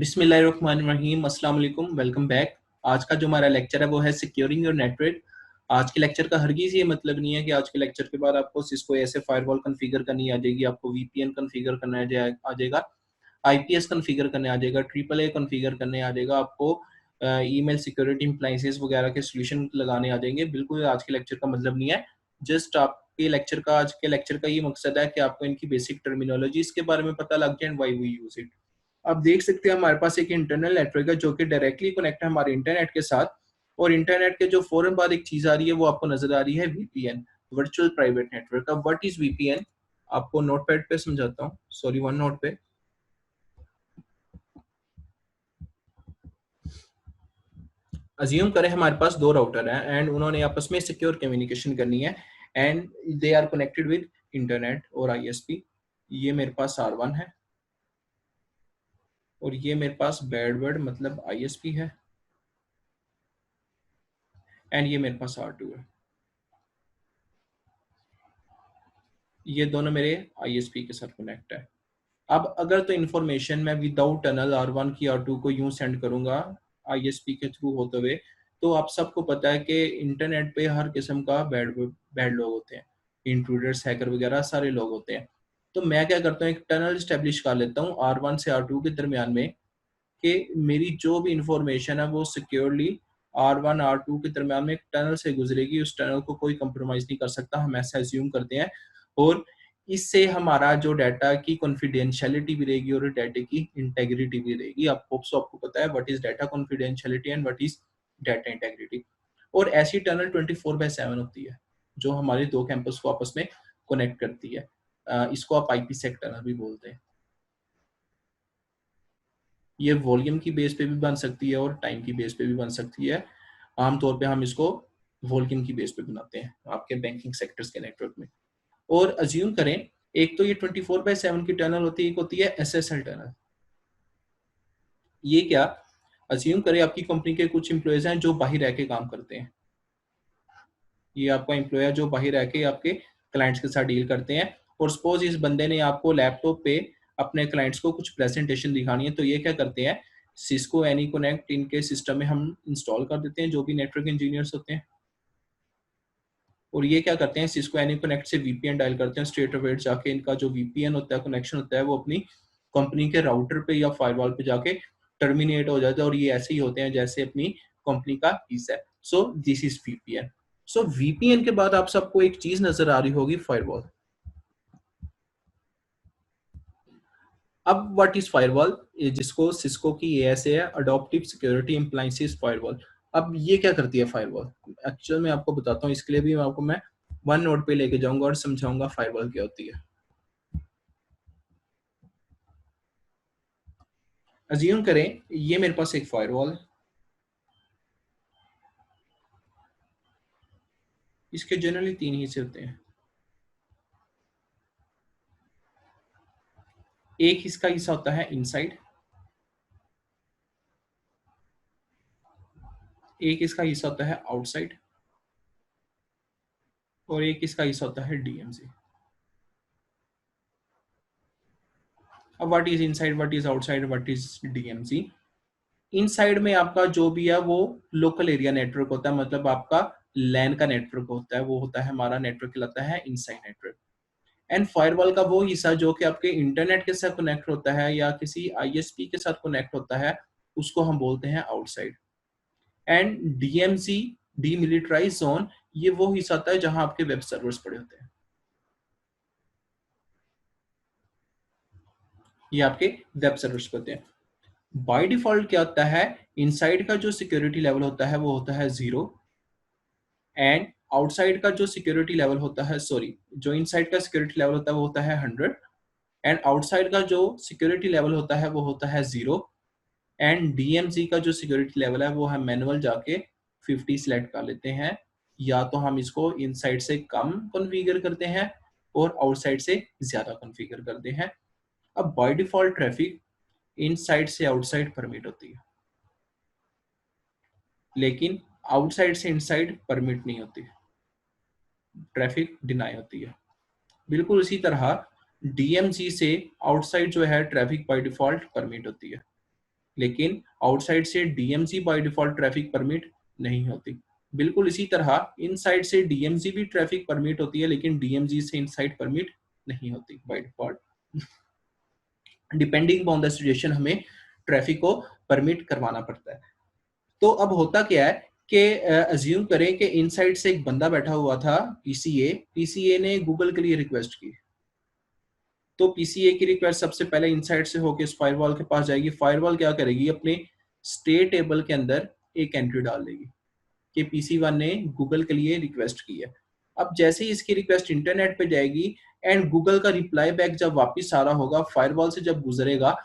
बिस्मिल्लाहिर्रहमानिर्रहीम, अस्सलाम वालेकुम, वेलकम बैक। आज का जो हमारा लेक्चर है वो है सिक्योरिंग योर नेटवर्क। आज के लेक्चर का हरगिज़ ये मतलब नहीं है कि आज के लेक्चर के बाद आपको सिस्को ऐसे फायरवॉल कॉन्फ़िगर करनी आ जाएगी, आपको वीपीएन कॉन्फ़िगर करना आ जाएगा, आईपीएस कॉन्फ़िगर करने आ जाएगा, ट्रिपल ए कॉन्फ़िगर करने आ जाएगा, आपको ईमेल सिक्योरिटी एप्लायंसेस वगैरह के सॉल्यूशन लगाने आ जाएंगे। बिल्कुल आज के लेक्चर का मतलब नहीं है। जस्ट आपके लेक्चर का आज के लेक्चर का ये मकसद है कि आपको इनकी बेसिक टर्मिनोलॉजीज़ के बारे में पता लग जाए and why we use it. आप देख सकते हैं हमारे पास एक इंटरनल नेटवर्क है जो कि डायरेक्टली कनेक्ट है हमारे इंटरनेट के साथ, और इंटरनेट के जो फौरन बाद एक चीज आ रही है वो आपको नजर आ रही है वीपीएन, वर्चुअल प्राइवेट नेटवर्क। अब व्हाट इज वीपीएन, आपको नोटपैड पे समझाता हूँ, सॉरी वन नोट पे। अज्यूम करें हमारे पास दो राउटर हैं एंड उन्होंने आपस में सिक्योर कम्युनिकेशन करनी है and they are connected with internet और आईएसपी। ये मेरे पास R1 है और ये मेरे पास बैडवर्ड मतलब आईएसपी है एंड ये मेरे पास R2 है। ये दोनों मेरे आईएसपी के साथ कनेक्ट है। अब अगर तो इन्फॉर्मेशन मैं विदाउट टनल R1 की R2 को यूं सेंड करूंगा आईएसपी के थ्रू होते हुए, तो आप सबको पता है कि इंटरनेट पे हर किस्म का बैड बैड लोग होते हैं, इंट्रूडर्स, हैकर वगैरह सारे लोग होते हैं। तो मैं क्या करता हूँ, एक टनल स्टेब्लिश कर लेता हूँ R1 से R2 के दरमियान में, कि मेरी जो भी इंफॉर्मेशन है वो सिक्योरली R1 R2 के दरमियान में एक टनल से गुजरेगी, उस टनल को कोई कंप्रोमाइज नहीं कर सकता, हम ऐसा एज्यूम करते हैं। और इससे हमारा जो डाटा की कॉन्फिडेंशियलिटी भी रहेगी और डाटा की इंटेग्रिटी भी रहेगी। आपको पता है what is data confidentiality and what is data integrity. और ऐसी टनल 24/7 होती है जो हमारे दो कैंपस को आपस में कनेक्ट करती है। इसको आप आईपीसेक टनल भी बोलते हैं। ये वॉल्यूम की बेस पे भी बन सकती है और टाइम की बेस पे भी बन सकती है। आमतौर पे हम इसको वॉल्यूम की बेस पे बनाते हैं आपके बैंकिंग सेक्टर्स के नेटवर्क में। और अज्यूम करें, एक तो ये 24/7 की टनल होती है, एक होती है एसएसएल टनल। ये क्या, अज्यूम करें आपकी कंपनी के कुछ एम्प्लॉयज हैं जो बाहर रह के काम करते हैं। ये आपका एम्प्लॉय है जो बाहर रह के आपके क्लाइंट्स के साथ डील करते हैं, और सपोज इस बंदे ने आपको लैपटॉप पे अपने क्लाइंट्स को कुछ प्रेजेंटेशन दिखानी है, तो ये क्या करते हैं, सिस्को एनी कनेक्ट इनके सिस्टम में हम इंस्टॉल कर देते हैं जो भी नेटवर्क इंजीनियर्स होते हैं। और ये क्या करते हैं, सिस्को एनी कनेक्ट से वीपीएन डायल करते हैं, स्ट्रेट अवे जाके इनका जो वीपीएन होता है, कनेक्शन होता है, वो अपनी कंपनी के राउटर पे या फायरवॉल पे जाके टर्मिनेट हो जाता है। और ये ऐसे ही होते हैं जैसे अपनी कंपनी का कीज है। सो this is VPN. So VPN के बाद आप सबको एक चीज नजर आ रही होगी, फायरवॉल। अब व्हाट इज फायरवॉल, जिसको सिस्को की एएसए है, अडॉप्टिव सिक्योरिटी एप्लायंसेस फायरवॉल। अब ये क्या करती है फायरवॉल, एक्चुअल में आपको बताता हूँ। इसके लिए भी आपको मैं वन नोट पे लेके जाऊंगा और समझाऊंगा फायरवॉल क्या होती है। अज्यूम करें ये मेरे पास एक फायरवॉल है, इसके जनरली तीन हिस्से होते हैं। एक इसका हिस्सा होता है इनसाइड, एक इसका हिस्सा होता है आउटसाइड, और एक इसका हिस्सा होता है डीएमसी। अब what is inside, what is outside, what is DMC. Inside में आपका जो भी है वो लोकल एरिया नेटवर्क होता है, मतलब आपका लैन का नेटवर्क होता है, वो होता है हमारा नेटवर्क कहलाता है इनसाइड नेटवर्क। एंड फायरवॉल का वो हिस्सा जो कि आपके इंटरनेट के साथ कनेक्ट होता है या किसी आईएसपी के साथ कनेक्ट होता है, उसको हम बोलते हैं outside. And DMC, demilitarise zone, ये वो हिस्सा आता है जहां आपके वेब सर्वर्स पड़े होते हैं। ये आपके वेब सर्वर्स पड़ते हैं। बाय डिफॉल्ट क्या होता है, इनसाइड का जो सिक्योरिटी लेवल होता है वो होता है 0, एंड आउटसाइड का जो सिक्योरिटी लेवल होता है, सॉरी, जो इनसाइड का सिक्योरिटी लेवल होता है वो होता है 100, एंड आउटसाइड का जो सिक्योरिटी लेवल होता है वो होता है 0। एंड डीएमसी का जो सिक्योरिटी लेवल है वो हम मैनुअल जाके 50 सिलेक्ट कर लेते हैं, या तो हम इसको इनसाइड से कम कॉन्फ़िगर करते हैं और आउटसाइड से ज्यादा कॉन्फ़िगर करते हैं। अब बाय डिफॉल्ट ट्रैफिक इनसाइड से आउटसाइड परमिट होती है, लेकिन आउटसाइड से इनसाइड परमिट नहीं होती, ट्रैफिक डिनाई होती है। बिल्कुल उसी तरह डीएमसी से आउटसाइड जो है ट्रैफिक बाय डिफॉल्ट परमिट होती है। लेकिन आउटसाइड से DMG by default traffic permit नहीं होती। बिल्कुल इसी तरह इनसाइड से डीएमजी भी ट्रैफिक परमिट होती है, लेकिन डीएमजी से इनसाइड परमिट नहीं होती by default. Depending upon the situation हमें ट्रैफिक को परमिट करवाना पड़ता है। तो अब होता क्या है कि अज्यूम करें कि इनसाइड से एक बंदा बैठा हुआ था पीसीए ने गूगल के लिए रिक्वेस्ट की। तो पीसीए की रिक्वेस्ट सबसे पहले इनसाइड से होकर इस फायरवॉल के पास जाएगी। फायरवॉल क्या करेगी, अपने स्टेट टेबल के अंदर एक एंट्री डाल देगी कि पीसी1 ने गूगल के लिए रिक्वेस्ट की है। अब जैसे ही इसकी रिक्वेस्ट इंटरनेट पे जाएगी एंड गूगल का रिप्लाई बैक जब वापस आ रहा होगा, फायरवॉल से जब गुजरेगा,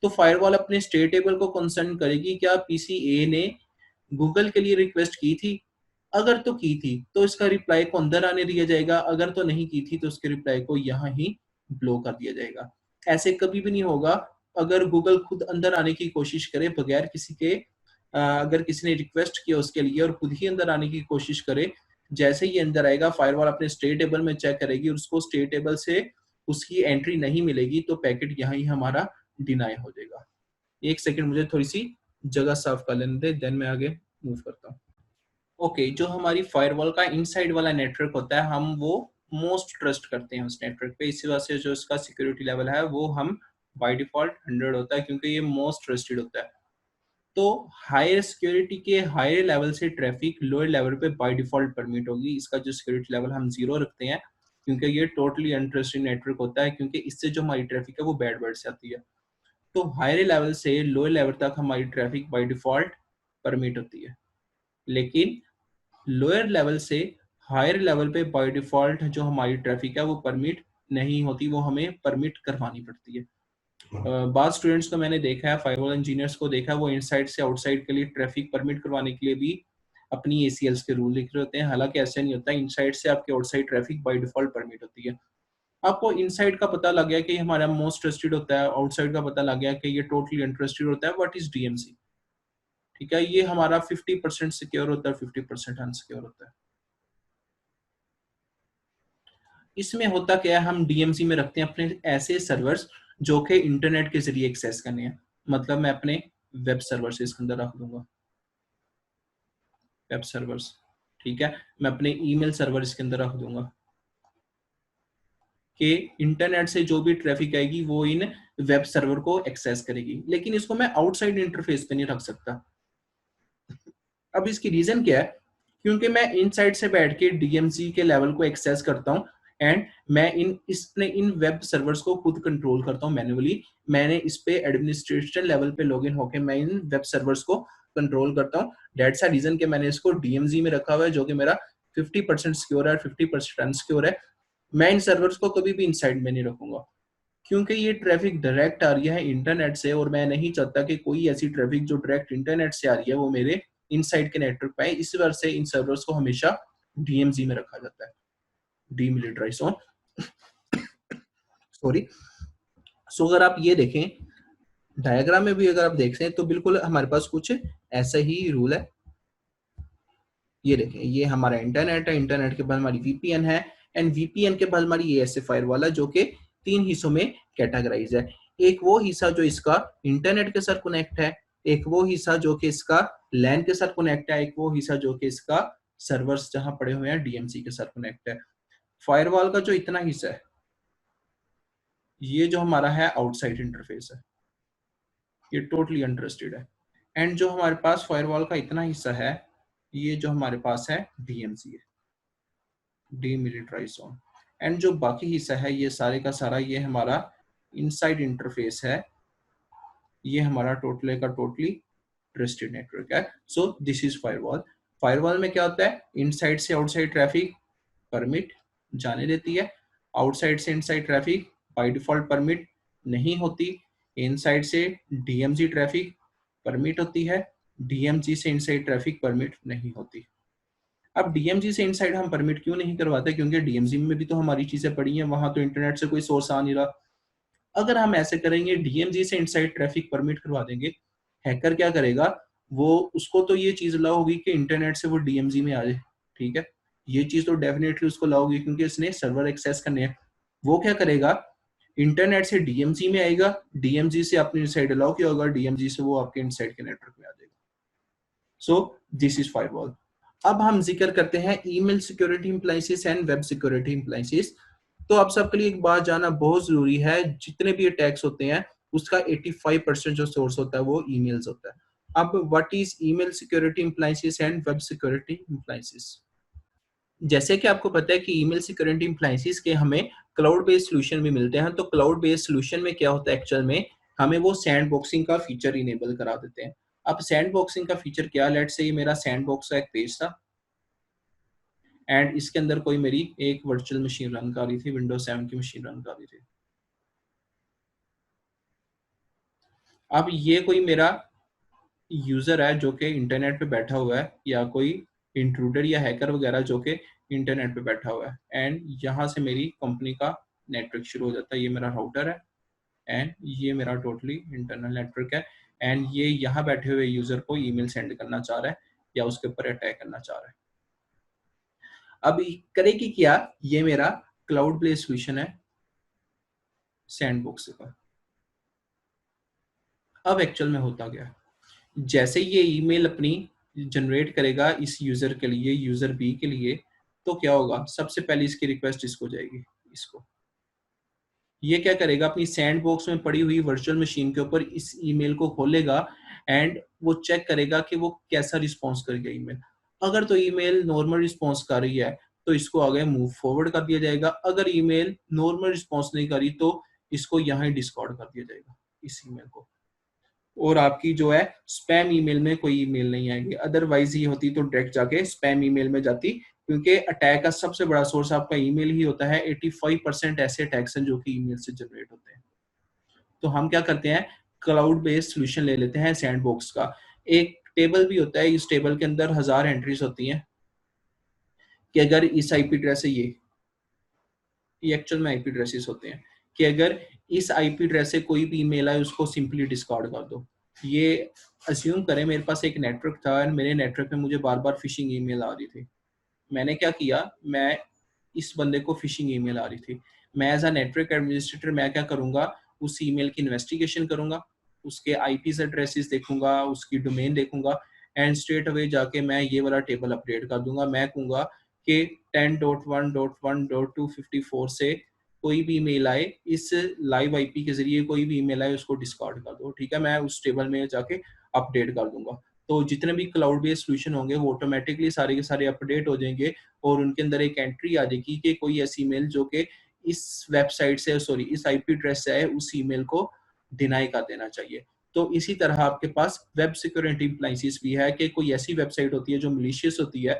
तो फायरवॉल अपने स्टेट टेबल को कंसर्न करेगी क्या पीसीए ने गूगल के लिए रिक्वेस्ट की थी। अगर तो की थी तो इसका रिप्लाई को अंदर आने दिया जाएगा, अगर तो नहीं की थी तो उसके रिप्लाई को यहाँ ही ब्लो कर दिया जाएगा। ऐसे कभी भी नहीं होगा अगर गूगल खुद अंदर आने की कोशिश करे बगैर किसी के, अगर किसी ने रिक्वेस्ट किया उसके लिए और खुद ही अंदर आने की कोशिश करे, जैसे ही अंदर आएगा फायरवॉल अपने स्टेट टेबल में चेक करेगी और उसको स्टेट टेबल से उसकी एंट्री नहीं मिलेगी तो पैकेट यहाँ ही हमारा डिनाई हो जाएगा। एक सेकंड मुझे थोड़ी सी जगह साफ कर लेने दे, देन मैं आगे मूव करता हूँ। ओके, जो हमारी फायरवॉल का इनसाइड वाला नेटवर्क होता है हम वो मोस्ट ट्रस्ट करते हैं उस नेटवर्क पे, इसी वजह से जो उसका सिक्योरिटी लेवल है वो हम बाय डिफॉल्ट 100 होता है क्योंकि ये मोस्ट ट्रस्टेड होता है। तो हायर सिक्योरिटी के हायर लेवल से ट्रैफिक लोअर लेवल पे बाय डिफॉल्ट परमिट होगी। इसका जो सिक्योरिटी लेवल हम 0 रखते हैं क्योंकि ये टोटली अनट्रस्टेड नेटवर्क होता है, क्योंकि इससे जो हमारी ट्रैफिक है वो बैड वर्ड से आती है। तो हायर लेवल से लोअर लेवल तक हमारी ट्रैफिक बाय डिफॉल्ट परमिट होती है, लेकिन लोअर लेवल से हायर लेवल पे बाय डिफॉल्ट जो हमारी ट्रैफिक है वो परमिट नहीं होती, वो हमें परमिट करवानी पड़ती है। बाद स्टूडेंट्स को मैंने देखा है, फायरवॉल इंजीनियर्स को देखा है, वो इनसाइड से आउटसाइड के लिए ट्रैफिक परमिट करवाने के लिए भी अपनी एसीएल्स के रूल लिख रहे होते हैं। हालांकि ऐसा नहीं होता, इनसाइड से आपके outside traffic by default permit होती है। आपको इनसाइड का पता लग गया कि हमारा मोस्ट ट्रस्टेड होता है, आउटसाइड का पता लग गया कि ये टोटली अनट्रस्टेड होता है। What is DMC? ठीक है, ये हमारा 50% सिक्योर होता है, 50% अनसिक्योर होता है। इसमें होता क्या है, हम डीएमसी में रखते हैं अपने ऐसे सर्वर्स जो कि इंटरनेट के जरिए एक्सेस करने हैं। मतलब मैं अपने वेब सर्वर से इसके अंदर रख दूंगा, वेब सर्वर्स। ठीक है, मैं अपने ईमेल सर्वर इसके अंदर रख दूंगा कि इंटरनेट से जो भी ट्रैफिक आएगी वो इन वेब सर्वर को एक्सेस करेगी, लेकिन इसको मैं आउटसाइड इंटरफेस पे नहीं रख सकता। अब इसकी रीजन क्या है, क्योंकि मैं इनसाइड से बैठ के डीएमसी के लेवल को एक्सेस करता हूँ एंड मैं इन वेब सर्वर्स को खुद कंट्रोल करता हूँ मैन्युअली। मैंने इस पे एडमिनिस्ट्रेशन लेवल पे लॉगिन होके मैं इन वेब सर्वर्स को कंट्रोल करता हूँ। दैट्स अ रीजन कि मैंने इसको डीएमजी में रखा हुआ है जो कि मेरा 50% सिक्योर है और 50% अनसिक्योर है। मैं इन सर्वर्स को कभी भी इनसाइड में नहीं रखूंगा क्योंकि ये ट्रैफिक डायरेक्ट आ रही है इंटरनेट से और मैं नहीं चाहता कि कोई ऐसी ट्रैफिक जो डायरेक्ट इंटरनेट से आ रही है वो मेरे इनसाइड के नेटवर्क पे है। इस वजह से इन सर्वर्स को हमेशा डीएमजी में रखा जाता है, डीमिलिटराइज जोन। सॉरी। सो अगर आप ये देखें डायग्राम में भी, अगर आप देख हैं तो बिल्कुल हमारे पास कुछ ऐसा ही रूल है। ये देखें, ये हमारा इंटरनेट है, इंटरनेट के बाद हमारी वीपीएन है एंड वीपीएन के बाद हमारी एएसए फायरवॉल है जो कि 3 हिस्सों में कैटेगराइज है। एक वो हिस्सा जो इसका इंटरनेट के साथ कनेक्ट है, एक वो हिस्सा जो कि इसका लैन के साथ कनेक्ट है, एक वो हिस्सा जो कि इसका सर्वर्स जहां पड़े हुए हैं डीएमसी के साथ कनेक्ट है। फायरवॉल का जो इतना हिस्सा है ये जो हमारा है आउटसाइड इंटरफेस है, ये टोटली अनट्रस्टेड है। एंड जो हमारे पास फायरवॉल का इतना हिस्सा है ये जो हमारे पास है डीएमसी है, डीमिलिटराइज जोन। एंड जो बाकी हिस्सा है ये सारे का सारा ये हमारा इनसाइड इंटरफेस है, ये हमारा टोटली का टोटली ट्रस्टेड नेटवर्क है। सो दिस इज फायरवॉल। फायरवॉल में क्या होता है, इनसाइड से आउटसाइड ट्रैफिक परमिट जाने देती है, आउटसाइड से inside traffic by default permit नहीं होती, इनसाइड से डीएमजी ट्रैफिक परमिट होती है, डीएमजी से इनसाइड ट्रैफिक परमिट नहीं होती। अब डीएमजी से इनसाइड हम परमिट क्यों नहीं करवाते, क्योंकि डीएमजी में भी तो हमारी चीजें पड़ी हैं, वहां तो इंटरनेट से कोई सोर्स आ नहीं रहा। अगर हम ऐसे करेंगे डीएमजी से इनसाइड ट्रैफिक परमिट करवा देंगे, हैकर क्या करेगा, वो उसको तो ये चीज अलाउ होगी कि इंटरनेट से वो डीएमजी में आ जाए। ठीक है, ये चीज तो डेफिनेटली उसको अलाउ होगी क्योंकि इसने सर्वर एक्सेस करने हैं। वो क्या करेगा, इंटरनेट से डीएमजी में आएगा, डीएमजी से आपने इनसाइड अलाउ किया होगा, डीएमजी से वो आपके इनसाइड के नेटवर्क में आ जाएगा। So this is firewall. अब हम जिक्र करते हैं email security appliances and web security appliances. तो आप सबके लिए एक बात जानना बहुत जरूरी है, जितने भी अटैक्स होते हैं उसका 85% जो सोर्स होता है वो ईमेल्स होता है। अब what is email security appliances and web security appliances? जैसे कि आपको पता है कि ईमेल सिक्योरिटी इम्प्लाइंसेस के हमें क्लाउड बेस्ड सोल्यूशन भी मिलते हैं। तो क्लाउड बेस्ड सोल्यूशन में क्या होता है एक्चुअल में, हमें वो सैंड बॉक्सिंग का फीचर इनेबल करा देते हैं। अब सैंड बॉक्सिंग का फीचर क्या, लेट्स से ये मेरा सैंड बॉक्स का एक पेज था एंड इसके अंदर कोई मेरी एक वर्चुअल मशीन रन कर रही थी, विंडोज 7 की मशीन रन कर रही थी। अब ये कोई मेरा यूजर है जो कि इंटरनेट पे बैठा हुआ है, या कोई इंट्रूडर या हैकर वगैरह जो कि इंटरनेट पे बैठा हुआ है, एंड यहाँ से मेरी कंपनी का नेटवर्क शुरू हो जाता है। ये मेरा राउटर है एंड ये मेरा टोटली इंटरनल नेटवर्क है, एंड ये यहाँ बैठे हुए यूजर को ईमेल सेंड करना चाह रहा है या उसके ऊपर अटैक करना चाह रहा है। अब करेगी क्या, ये मेरा क्लाउड बेस्ड सॉल्यूशन है सैंडबॉक्स का। अब एक्चुअल में होता गया, जैसे ये ईमेल अपनी जनरेट करेगा इस यूजर के लिए, यूजर बी के लिए, तो क्या होगा, सबसे पहले इसकी रिक्वेस्ट इसको जाएगी, इसको ये क्या करेगा, अपनी सैंड बॉक्स में पड़ी हुई वर्चुअल मशीन के ऊपर इस ईमेल को खोलेगा एंड वो चेक करेगा कि वो कैसा रिस्पॉन्स करेगा ईमेल। अगर तो ईमेल नॉर्मल रिस्पॉन्स कर रही है तो इसको आगे मूव फॉरवर्ड कर दिया जाएगा, अगर ईमेल नॉर्मल रिस्पॉन्स नहीं कर रही तो इसको यहाँ ही डिस्कार्ड कर दिया जाएगा इस ईमेल को, और आपकी जो है स्पैम ईमेल में कोई ईमेल नहीं आएगी। अदरवाइज ही होती तो डायरेक्ट जाके स्पैम ईमेल में जाती, क्योंकि अटैक का सबसे बड़ा सोर्स आपका ईमेल ही होता है। 85% ऐसे अटैक्स हैं जो कि ईमेल से जनरेट होते हैं। तो हम क्या करते हैं, क्लाउड बेस्ड सोल्यूशन ले लेते हैं सैंडबॉक्स का। एक टेबल भी होता है, इस टेबल के अंदर 1000 एंट्रीज होती हैं कि अगर इस आईपी एड्रेस है, ये एक्चुअल में आईपी एड्रेसेस होते हैं कि अगर इस आईपी एड्रेस से कोई भी ईमेल आए उसको सिंपली डिस्कार्ड कर दो। ये अज्यूम करें मेरे पास एक नेटवर्क था और मेरे नेटवर्क में मुझे बार बार फिशिंग ईमेल आ रही थी। मैंने क्या किया, मैं इस बंदे को फिशिंग ईमेल आ रही थी, मैं एज अ नेटवर्क एडमिनिस्ट्रेटर मैं क्या करूंगा, उस ईमेल की इन्वेस्टिगेशन करूंगा, उसके आईपी एड्रेसेस देखूंगा, उसकी डोमेन देखूंगा एंड स्ट्रेट अवे जाके मैं ये वाला टेबल अपडेट कर दूंगा। मैं कहूंगा कि 10.1.1.254 से कोई भी ईमेल आए, इस लाइव आईपी के जरिए कोई भी ईमेल आए उसको डिस्कार्ड कर दो, ठीक है। मैं उस टेबल में जाके अपडेट कर दूंगा। तो जितने भी क्लाउड बेस्ड सोल्यूशन होंगे वो ऑटोमेटिकली सारे के सारे अपडेट हो जाएंगे और उनके अंदर एक एंट्री आ जाएगी कि कोई ऐसी ईमेल जो कि इस वेबसाइट से, सॉरी इस आईपी एड्रेस से है, उस ईमेल को डिनाई कर देना चाहिए। तो इसी तरह आपके पास वेब सिक्योरिटी इम्प्लाइंसेस भी है कि कोई ऐसी वेबसाइट होती है जो मलिशियस होती है,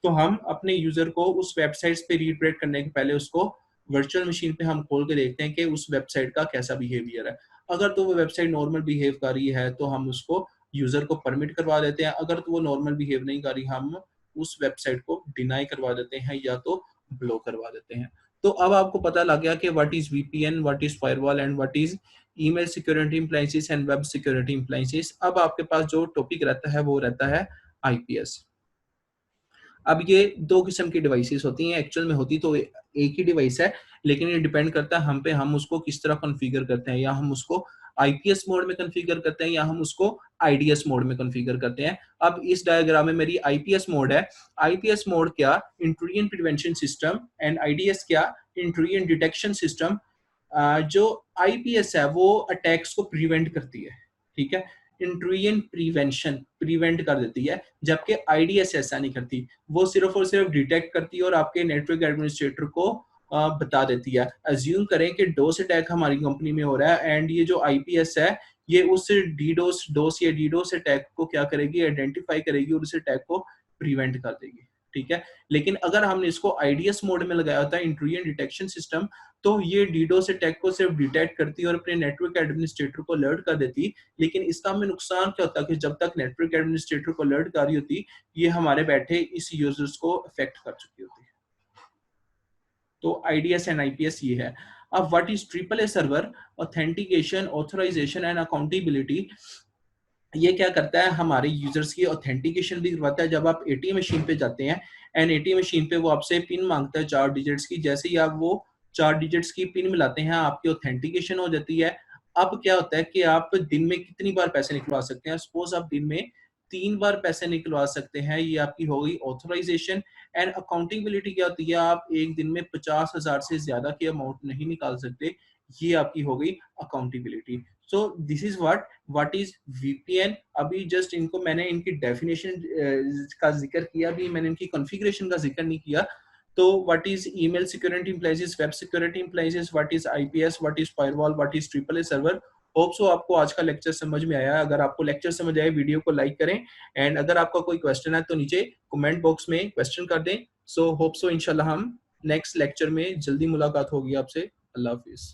तो हम अपने यूजर को उस वेबसाइट पे रीडायरेक्ट करने के पहले उसको वर्चुअल मशीन पे हम खोल के देखते हैं कि उस वेबसाइट का कैसा बिहेवियर है। अगर तो वो वेबसाइट नॉर्मल बिहेव कर रही है तो हम उसको यूजर को परमिट करवा देते हैं, अगर तो वो नॉर्मल बिहेव नहीं कर रही हम उस वेबसाइट को डिनाई करवा देते हैं या तो ब्लॉक करवा देते हैं। तो अब आपको पता लग गया कि what is VPN, what is firewall and what is email security appliances and web security appliances. अब आपके पास जो टॉपिक रहता है वो रहता है आईपीएस। अब ये दो किस्म की डिवाइसेस होती हैं, एक्चुअल में होती तो एक ही डिवाइस है, लेकिन ये डिपेंड करता है हम पे, हम उसको किस तरह कॉन्फ़िगर करते हैं, या हम उसको आईपीएस मोड में कॉन्फ़िगर करते हैं या हम उसको आईडीएस मोड में कॉन्फ़िगर करते हैं। अब इस डायग्राम में मेरी आईपीएस मोड है। आईपीएस मोड क्या, intrusion prevention system, and IDs क्या, इंट्रूजन डिटेक्शन सिस्टम। जो आईपीएस है वो अटैक्स को प्रिवेंट करती है, ठीक है, इंट्रूजन प्रिवेंशन प्रिवेंट कर देती है, जबकि आईडीएस ऐसा नहीं करती, वो सिर्फ और सिर्फ डिटेक्ट करती है और आपके नेटवर्क एडमिनिस्ट्रेटर को बता देती है। अज्यूम करें कि डोस अटैक हमारी कंपनी में हो रहा है एंड ये जो आईपीएस है ये उस डोस या डीडोस अटैक को क्या करेगी, आइडेंटिफाई करेगी और उस अटैक को प्रिवेंट कर देगी, ठीक है। लेकिन अगर हमने इसको आईडीएस मोड में लगाया होता है, इंट्रूजन डिटेक्शन सिस्टम, तो ये डीडोस अटैक को सिर्फ डिटेक्ट करती और अपने नेटवर्क एडमिनिस्ट्रेटर को अलर्ट कर देती। लेकिन इसका हमें नुकसान क्या होता है कि जब तक नेटवर्क एडमिनिस्ट्रेटर को अलर्ट कर रही होती, ये हमारे बैठे इस यूजर्स को अफेक्ट कर चुकी होती। तो आईडीएस एंड आईपीएस ये है। अब what is triple A server, authentication, authorisation and accountability. ये क्या करता है, हमारे यूजर्स की ऑथेंटिकेशन भी करवाता है। जब आप एटीएम मशीन पे जाते हैं एंड एटीएम मशीन पे वो आपसे पिन मांगता है 4 डिजिट्स की, जैसे ही आप वो 4 डिजिट्स की पिन मिलाते हैं, आपकी ऑथेंटिकेशन हो जाती है। अब क्या होता है कि आप दिन में कितनी बार पैसे निकलवा सकते हैं? सपोज आप दिन में 3 बार पैसे निकलवा सकते हैं, ये आपकी हो गई ऑथराइजेशन। एंड अकाउंटेबिलिटी क्या होती है? आप एक दिन में 50,000 से ज्यादा की अमाउंट नहीं निकाल सकते, ये आपकी हो गई accountability. So this is what is VPN. अभी जस्ट इनको मैंने इनकी डेफिनेशन का जिक्र किया, अभी मैंने इनकी कॉन्फ़िगरेशन का जिक्र नहीं किया। तो what is email security implies, web security implies, what is IPS, what is firewall, what is triple A server. Hope so आपको आज का लेक्चर समझ में आया। अगर आपको लेक्चर समझ आए, वीडियो को लाइक करें, एंड अगर आपका कोई क्वेश्चन है तो नीचे कमेंट बॉक्स में क्वेश्चन कर दें। सो होप सो इंशाल्लाह हम नेक्स्ट लेक्चर में जल्दी मुलाकात होगी आपसे। अल्लाह हाफिज।